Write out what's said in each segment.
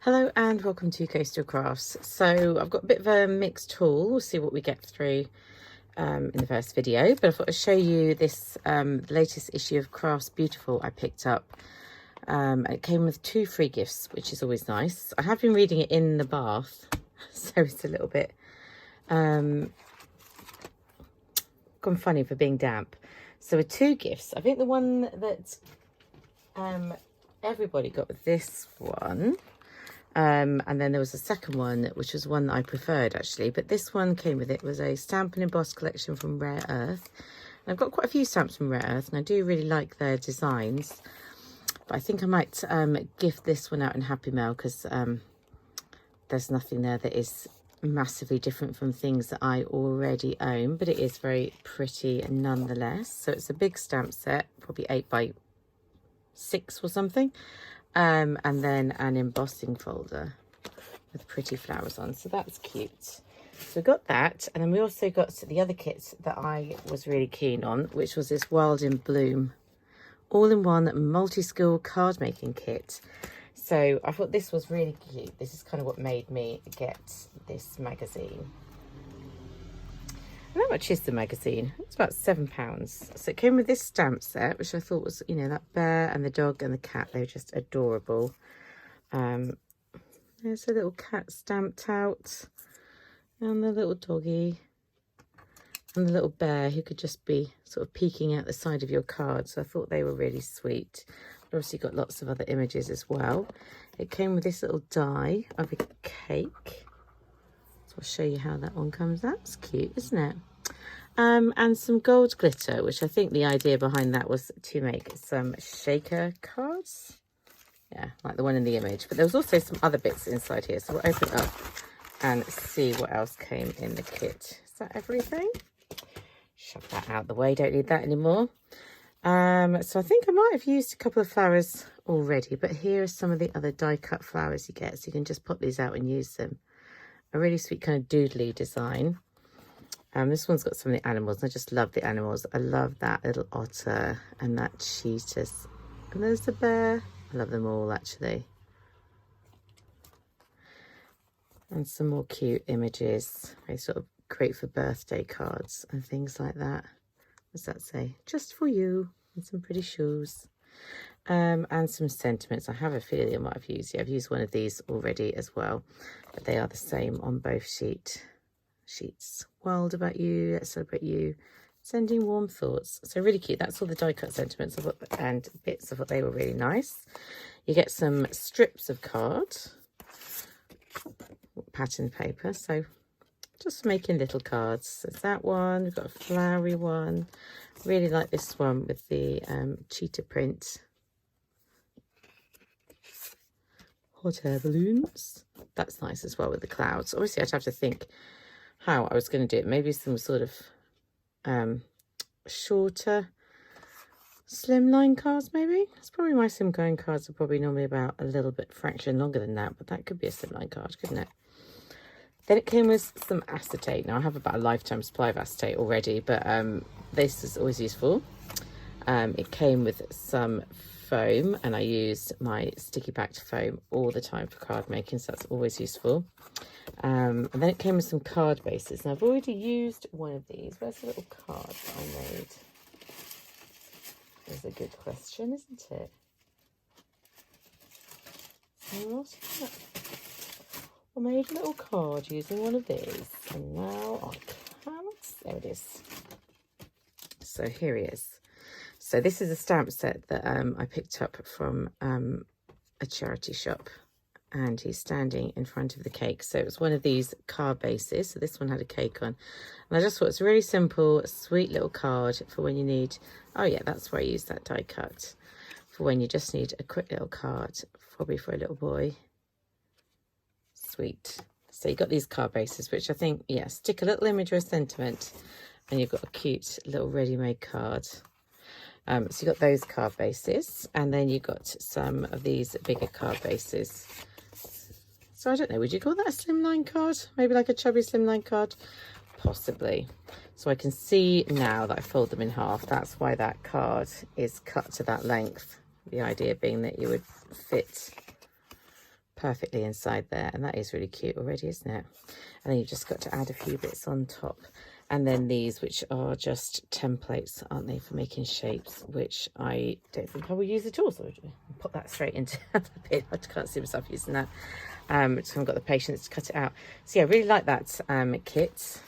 Hello and welcome to Coastal Crafts. So I've got a bit of a mixed haul. We'll see what we get through in the first video, but I thought I'd show you this latest issue of Crafts Beautiful I picked up. It came with 2 free gifts, which is always nice. I have been reading it in the bath, so it's a little bit gone funny for being damp. So with 2 gifts, I think the one that everybody got was this one. And then there was a second one, which was one that I preferred actually, but this one came with it was a stamp and emboss collection from Rare Earth. And I've got quite a few stamps from Rare Earth and I do really like their designs, but I think I might gift this one out in Happy Mail because there's nothing there that is massively different from things that I already own, but it is very pretty nonetheless. So it's a big stamp set, probably 8 by 6 or something. And then an embossing folder with pretty flowers on, so that's cute. So we got that, and then we also got the other kit that I was really keen on, which was this Wild in Bloom all-in-one multi-skill card making kit. So I thought this was really cute. This is kind of what made me get this magazine. And how much is the magazine? It's about £7. So it came with this stamp set, which I thought was, you know, that bear and the dog and the cat. They were just adorable. There's a little cat stamped out, and the little doggy, and the little bear who could just be sort of peeking out the side of your card. So I thought they were really sweet. Obviously got lots of other images as well. It came with this little die of a cake. I'll show you how that one comes. That's cute, isn't it? And some gold glitter, which I think the idea behind that was to make some shaker cards. Yeah, like the one in the image. But there was also some other bits inside here. So we'll open it up and see what else came in the kit. Is that everything? Shove that out the way. Don't need that anymore. So I think I might have used a couple of flowers already. But here are some of the other die cut flowers you get. So you can just pop these out and use them. A really sweet kind of doodly design. This one's got some of the animals. I just love the animals. I love that little otter and that cheetah. And there's the bear. I love them all actually. And some more cute images. They sort of great for birthday cards and things like that. What's that say? Just for you. And some pretty shoes. And some sentiments. I have a feeling I might have used. Yeah, I've used one of these already as well, but they are the same on both sheets. World about you, let's celebrate you, sending warm thoughts. So really cute. That's all the die cut sentiments and bits. I thought they were really nice. You get some strips of card, pattern paper. So just making little cards. There's that one. We've got a flowery one. Really like this one with the cheetah print. Hot air balloons. That's nice as well with the clouds. Obviously I'd have to think how I was going to do it. Maybe some sort of shorter slimline cards maybe. It's probably my slimline cards are probably normally about a little bit fraction longer than that, but that could be a slimline card, couldn't it? Then it came with some acetate. Now I have about a lifetime supply of acetate already, but this is always useful. It came with some foam, and I used my sticky backed foam all the time for card making, so that's always useful. And then it came with some card bases. Now I've already used one of these. Where's the little card that I made? That's a good question, isn't it? I made a little card using one of these, and now I can't. There it is. So here he is. So this is a stamp set that I picked up from a charity shop, and he's standing in front of the cake. So it was one of these card bases. So this one had a cake on, and I just thought it's a really simple, sweet little card for when you need. Oh yeah, that's where I used that die cut, for when you just need a quick little card, probably for a little boy. Sweet. So you've got these card bases, which I think, yeah, stick a little image or a sentiment, and you've got a cute little ready-made card. So you've got those card bases, and then you've got some of these bigger card bases. So I don't know, would you call that a slimline card? Maybe like a chubby slimline card? Possibly. So I can see now that I fold them in half. That's why that card is cut to that length. The idea being that you would fit perfectly inside there, and that is really cute already, isn't it? And then you've just got to add a few bits on top. And then these, which are just templates, aren't they, for making shapes, which I don't think I will use at all. So I'll pop that straight into the bin. I can't see myself using that. Just haven't got the patience to cut it out. So yeah, I really like that kit.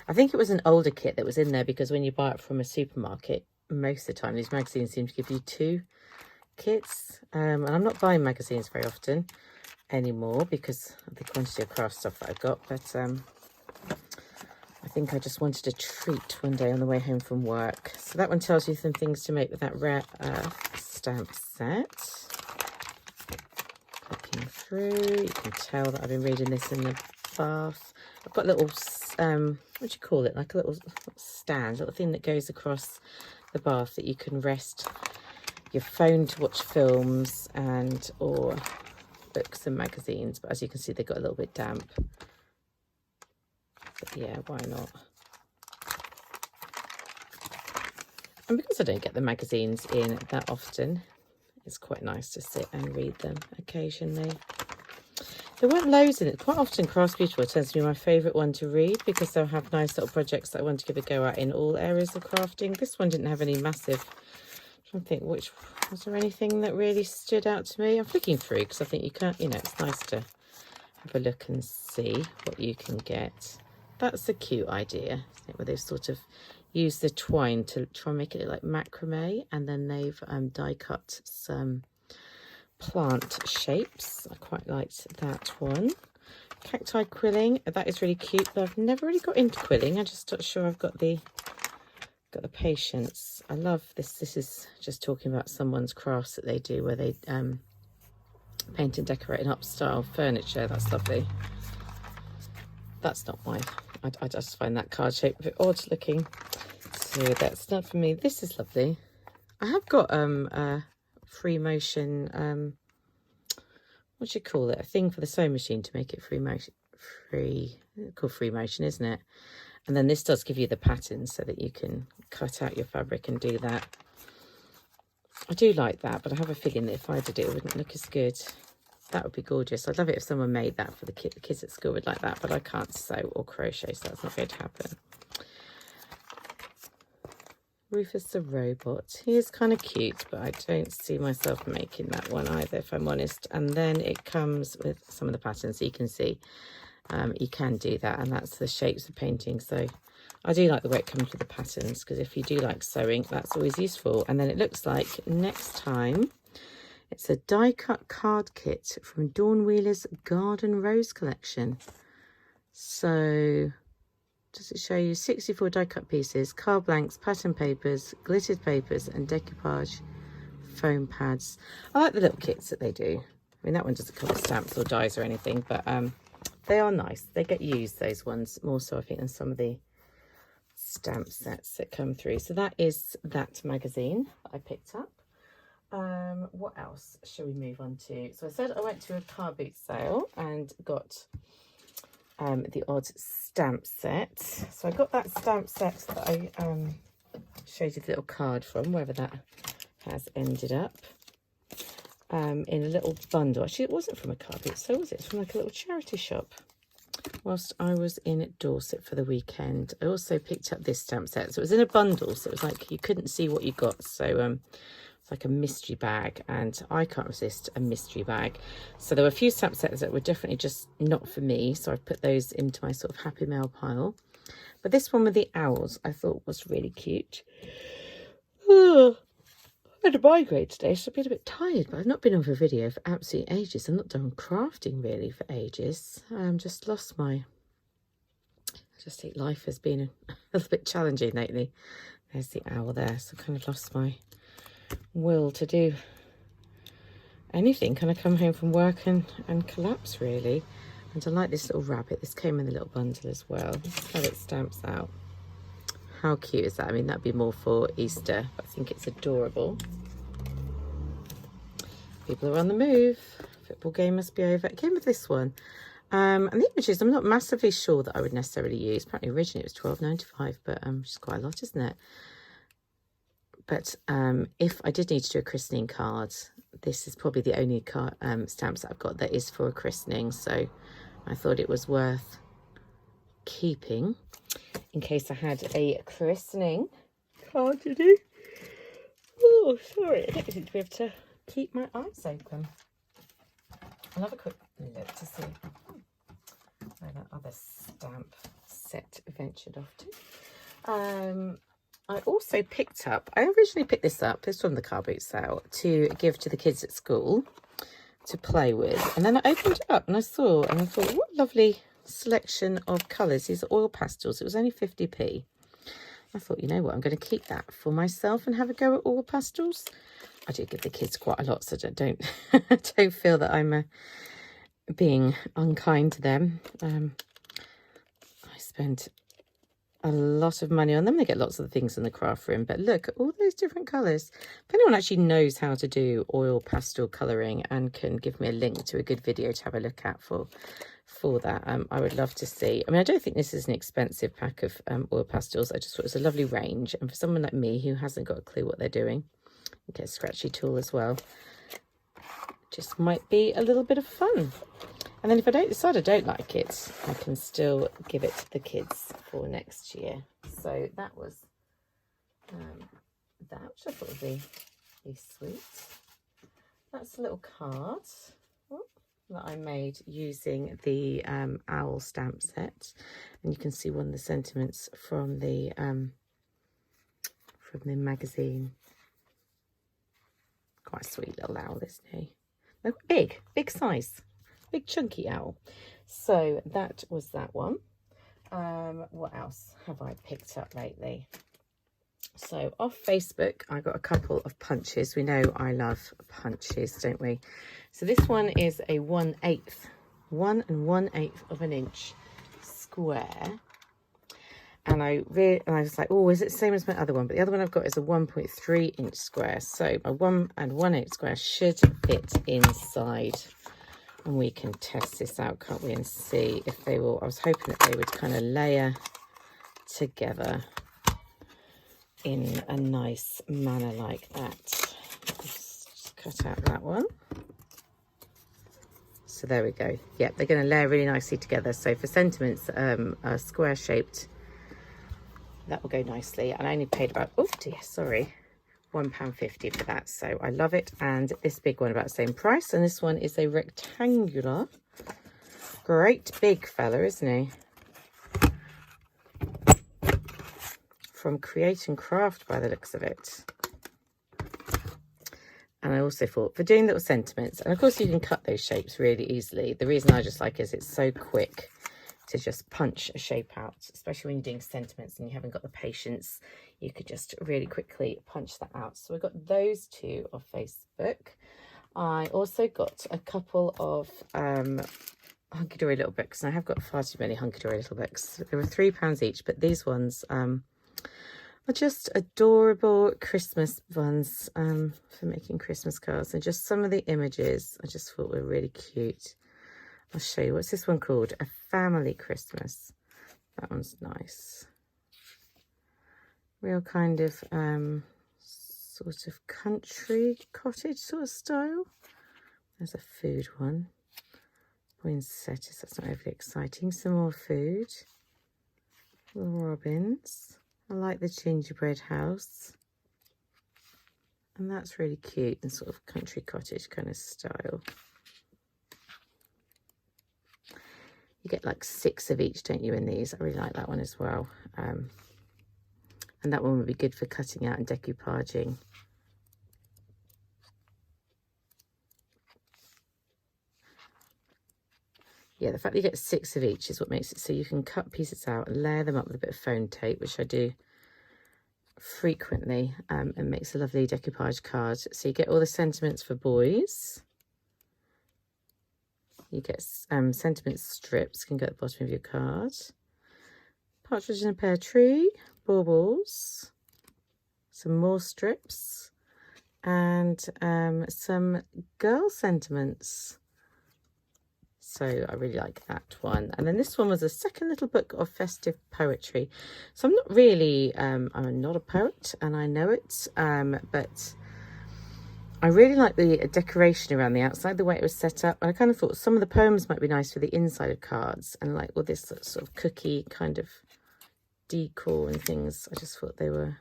I think it was an older kit that was in there, because when you buy it from a supermarket, most of the time these magazines seem to give you 2 kits. And I'm not buying magazines very often anymore because of the quantity of craft stuff that I've got. But I think I just wanted a treat one day on the way home from work. So that one tells you some things to make with that Rare Earth stamp set. Clicking through, you can tell that I've been reading this in the bath. I've got a little, what do you call it? Like a little stand, a little thing that goes across the bath that you can rest your phone to watch films and or books and magazines. But as you can see, they got a little bit damp. But yeah, why not? And because I don't get the magazines in that often, it's quite nice to sit and read them occasionally. There weren't loads in it. Quite often Crafts Beautiful tends to be my favourite one to read, because they'll have nice little projects that I want to give a go at in all areas of crafting. This one didn't have any massive... I'm trying to think, which was there anything that really stood out to me? I'm flicking through because I think you can't, you know, it's nice to have a look and see what you can get. That's a cute idea, where they've sort of used the twine to try and make it look like macrame, and then they've die cut some plant shapes. I quite liked that one. Cacti quilling, that is really cute, but I've never really got into quilling. I'm just not sure I've got the patience. I love this. This is just talking about someone's crafts that they do, where they paint and decorate an up-style furniture. That's lovely. That's not mine. I just find that card shape a bit odd looking, so that's not for me. This is lovely. I have got a free motion, what do you call it, a thing for the sewing machine to make it free motion, called free motion, isn't it? And then this does give you the pattern so that you can cut out your fabric and do that. I do like that, but I have a feeling that if I did it, it wouldn't look as good. That would be gorgeous. I'd love it if someone made that for the kids at school would like that, but I can't sew or crochet, so that's not going to happen. Rufus the Robot. He is kind of cute, but I don't see myself making that one either, if I'm honest. And then it comes with some of the patterns, so you can see you can do that, and that's the shapes of painting. So I do like the way it comes with the patterns, because if you do like sewing, that's always useful. And then it looks like next time it's a die cut card kit from Dawn Wheeler's Garden Rose collection. So does it show you 64 die cut pieces, card blanks, pattern papers, glittered papers, and decoupage foam pads. I like the little kits that they do. I mean, that one doesn't come with stamps or dies or anything, but they are nice. They get used, those ones, more so I think than some of the stamp sets that come through. So that is that magazine that I picked up. What else shall we move on to? So I said I went to a car boot sale and got the odd stamp set. So I got that stamp set that I showed you the little card from, wherever that has ended up, in a little bundle. Actually, it wasn't from a car boot sale, was it? It's from like a little charity shop. Whilst I was in Dorset for the weekend, I also picked up this stamp set. So it was in a bundle, so it was like you couldn't see what you got. So it's like a mystery bag, and I can't resist a mystery bag. So there were a few stamp sets that were definitely just not for me, so I've put those into my sort of happy mail pile. But this one with the owls I thought was really cute. I had a migraine today, so I've been a bit tired, but I've not been on for a video for absolutely ages. I've not done crafting really for ages. Just lost my... I just think life has been a little bit challenging lately. There's the owl there, so I kind of lost my will to do anything. Kind of come home from work and collapse really. And I like this little rabbit. This came in the little bundle as well. This is how it stamps out. How cute is that? I mean, that'd be more for Easter, but I think it's adorable. People are on the move. Football game must be over. It came with this one. And the images, I'm not massively sure that I would necessarily use. Apparently originally it was £12.95, but it's quite a lot, isn't it? But if I did need to do a christening card, this is probably the only stamps that I've got that is for a christening, so I thought it was worth keeping in case I had a christening card to do. Oh, sorry, I don't seem to be able to keep my eyes open. I'll have a quick look to see where that other stamp set ventured off to. I also picked up, I originally picked this up, it's from the car boot sale, to give to the kids at school to play with. And then I opened it up and I saw, and I thought, what lovely selection of colours. These are oil pastels. It was only 50p. I thought, you know what, I'm going to keep that for myself and have a go at oil pastels. I do give the kids quite a lot, so don't don't feel that I'm being unkind to them. I spend a lot of money on them. They get lots of things in the craft room, but look at all those different colours. If anyone actually knows how to do oil pastel colouring and can give me a link to a good video to have a look at for that, I would love to see. I mean, I don't think this is an expensive pack of oil pastels. I just thought it was a lovely range, and for someone like me who hasn't got a clue what they're doing, get a scratchy tool as well, just might be a little bit of fun. And then if I decide I don't like it, I can still give it to the kids for next year. So that was that, which I thought would be sweet. That's a little card that I made using the owl stamp set, and you can see one of the sentiments from the magazine. Quite a sweet little owl, isn't he? Oh, big size. Big chunky owl. So that was that one. What else have I picked up lately? So off Facebook, I got a couple of punches. We know I love punches, don't we? So this one is a 1/8 of an inch square. And I was like, oh, is it the same as my other one? But the other one I've got is a 1.3 inch square. So my 1 1/8 square should fit inside. And we can test this out, can't we, and see if they will. I was hoping that they would kind of layer together in a nice manner like that. Just cut out that one. So there we go. Yeah, they're going to layer really nicely together. So for sentiments, square shaped, that will go nicely. And I only paid about, oh dear, sorry, £1.50 for that. So I love it. And this big one about the same price. And this one is a rectangular, great big fella, isn't he? From Create and Craft by the looks of it. And I also thought for doing little sentiments, and of course you can cut those shapes really easily. The reason I just like it is it's so quick to just punch a shape out, especially when you're doing sentiments and you haven't got the patience. You could just really quickly punch that out. So we've got those two off Facebook. I also got a couple of hunky-dory little books, and I have got far too many hunky-dory little books. They were £3 each, but these ones are just adorable Christmas ones for making Christmas cards. And just some of the images I just thought were really cute. I'll show you. What's this one called? A Family Christmas. That one's nice. Real kind of sort of country cottage sort of style. There's a food one. Poinsettias, that's not overly exciting. Some more food. Little robins. I like the gingerbread house. And that's really cute and sort of country cottage kind of style. You get like 6 of each, don't you, in these? I really like that one as well. And that one would be good for cutting out and decoupaging. Yeah, the fact that you get 6 of each is what makes it so you can cut pieces out and layer them up with a bit of foam tape, which I do frequently, and makes a lovely decoupage card. So you get all the sentiments for boys. You get sentiment strips, you can go at the bottom of your card. Partridge in a Pear Tree, baubles, some more strips, and some girl sentiments. So I really like that one. And then this one was a second little book of festive poetry. So I'm not really, I'm not a poet, and I know it, but I really like the decoration around the outside, the way it was set up. And I kind of thought some of the poems might be nice for the inside of cards, and like all this sort of cookie kind of decor and things. I just thought they were,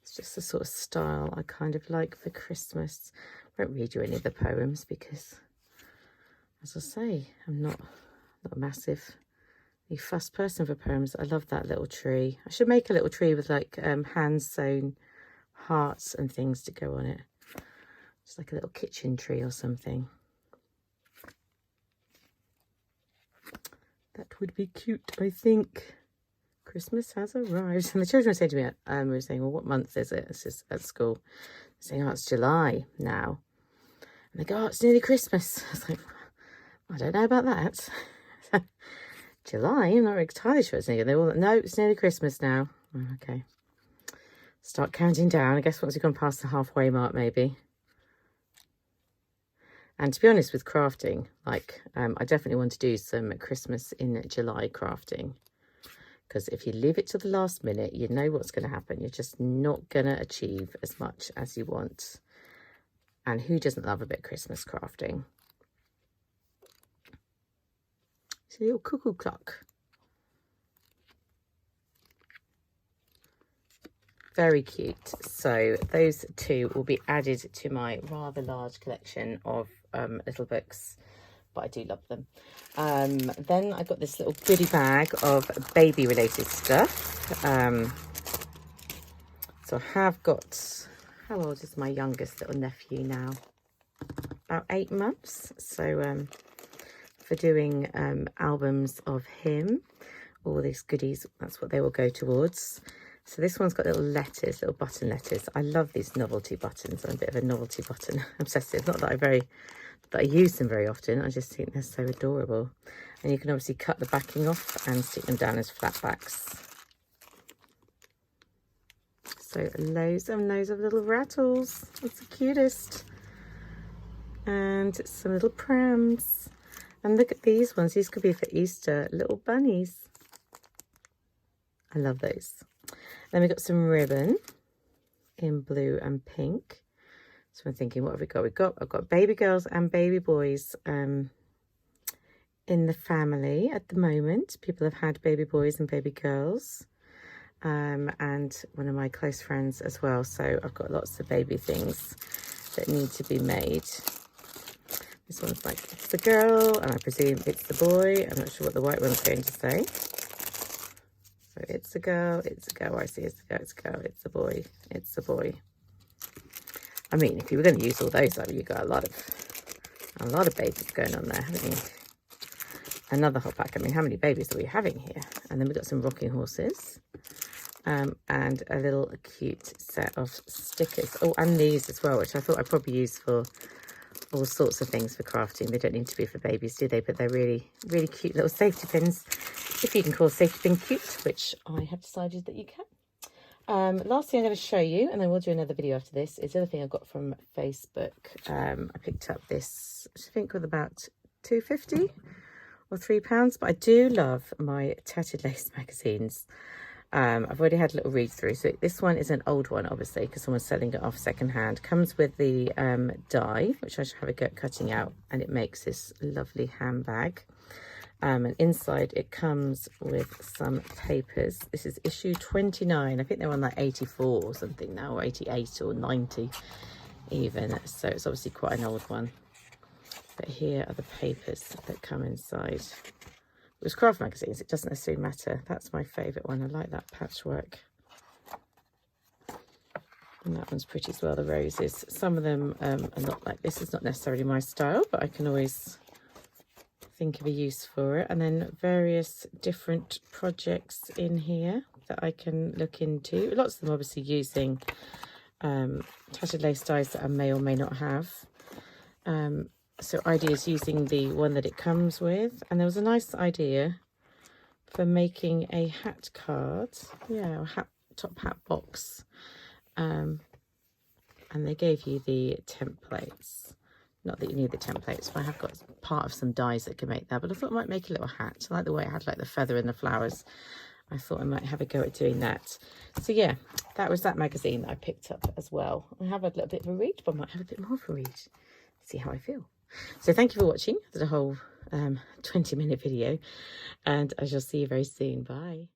it's just the sort of style I kind of like for Christmas. I won't read you any of the poems because, as I say, I'm not a massive fussed person for poems. I love that little tree. I should make a little tree with like hand sewn hearts and things to go on it. Just like a little kitchen tree or something. That would be cute, I think. Christmas has arrived. And the children were saying to me, we were saying, well, what month is it? It's just at school. They're saying, oh, it's July now. And they go, oh, it's nearly Christmas. I was like, I don't know about that. July, I'm not entirely sure it's nearly. They all, no, it's nearly Christmas now. Oh, okay. Start counting down. I guess once you've gone past the halfway mark, maybe. And to be honest with crafting, like, I definitely want to do some Christmas in July crafting. Because if you leave it to the last minute, you know what's going to happen. You're just not going to achieve as much as you want. And who doesn't love a bit of Christmas crafting? It's a little cuckoo clock. Very cute. So those two will be added to my rather large collection of little books, but I do love them. Then I got this little goodie bag of baby related stuff. So I have got, how old is my youngest little nephew now? About 8 months. So for doing albums of him, all these goodies, that's what they will go towards. So this one's got little letters, little button letters. I love these novelty buttons. I'm a bit of a novelty button obsessive. Not that I use them very often. I just think they're so adorable. And you can obviously cut the backing off and stick them down as flat backs. So loads and loads of little rattles. It's the cutest. And some little prams. And look at these ones. These could be for Easter. Little bunnies. I love those. Then we've got some ribbon in blue and pink. So I'm thinking, what have we got? I've got baby girls and baby boys in the family at the moment. People have had baby boys and baby girls. And one of my close friends as well. So I've got lots of baby things that need to be made. This one's like, it's the girl, and I presume it's the boy. I'm not sure what the white one's going to say. So it's a girl, I see it's a girl, it's a girl, it's a boy, it's a boy. I mean, if you were going to use all those up, you got a lot of babies going on there, haven't you? Another hot pack. I mean, how many babies are we having here? And then we've got some rocking horses. And a little cute set of stickers. Oh, and these as well, which I thought I'd probably use for all sorts of things for crafting. They don't need to be for babies, do they? But they're really, really cute little safety pins. If you can call a safety pin cute, which I have decided that you can. Last thing I'm going to show you, and then we'll do another video after this, is the other thing I got from Facebook. I picked up this, I think, with about £2.50 or £3, but I do love my Tattered Lace magazines. I've already had a little read through. So this one is an old one, obviously, because someone's selling it off secondhand. Comes with the die, which I should have a go at cutting out, and it makes this lovely handbag. And inside it comes with some papers. This is issue 29. I think they're on like 84 or something now, or 88 or 90 even. So it's obviously quite an old one. But here are the papers that come inside. It was craft magazines, it doesn't necessarily matter. That's my favourite one. I like that patchwork. And that one's pretty as well, the roses. Some of them are not like this. Is not necessarily my style, but I can always think of a use for it. And then various different projects in here that I can look into. Lots of them obviously using tattered lace dies that I may or may not have. So ideas using the one that it comes with. And there was a nice idea for making a hat card. Yeah, a top hat box. And they gave you the templates. Not that you need the templates, but I have got part of some dies that can make that. But I thought I might make a little hat. I like the way it had like the feather and the flowers. I thought I might have a go at doing that. So yeah, that was that magazine that I picked up as well. I have had a little bit of a read, but I might have a bit more of a read. See how I feel. So thank you for watching. I did a whole 20-minute video, and I shall see you very soon. Bye.